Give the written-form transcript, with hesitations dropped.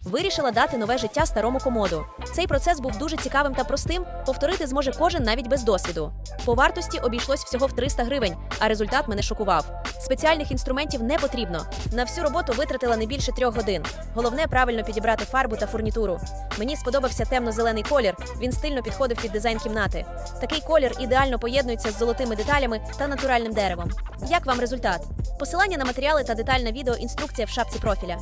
Вирішила дати нове життя старому комоду. Цей процес був дуже цікавим та простим, повторити зможе кожен навіть без досвіду. По вартості обійшлось всього в 300 гривень, а результат мене шокував. Спеціальних інструментів не потрібно. На всю роботу витратила не більше 3 годин. Головне – правильно підібрати фарбу та фурнітуру. Мені сподобався темно-зелений колір, він стильно підходив під дизайн кімнати. Такий колір ідеально поєднується з золотими деталями та натуральним деревом. Як вам результат? Посилання на матеріали та детальне відео інструкція в шапці профіля.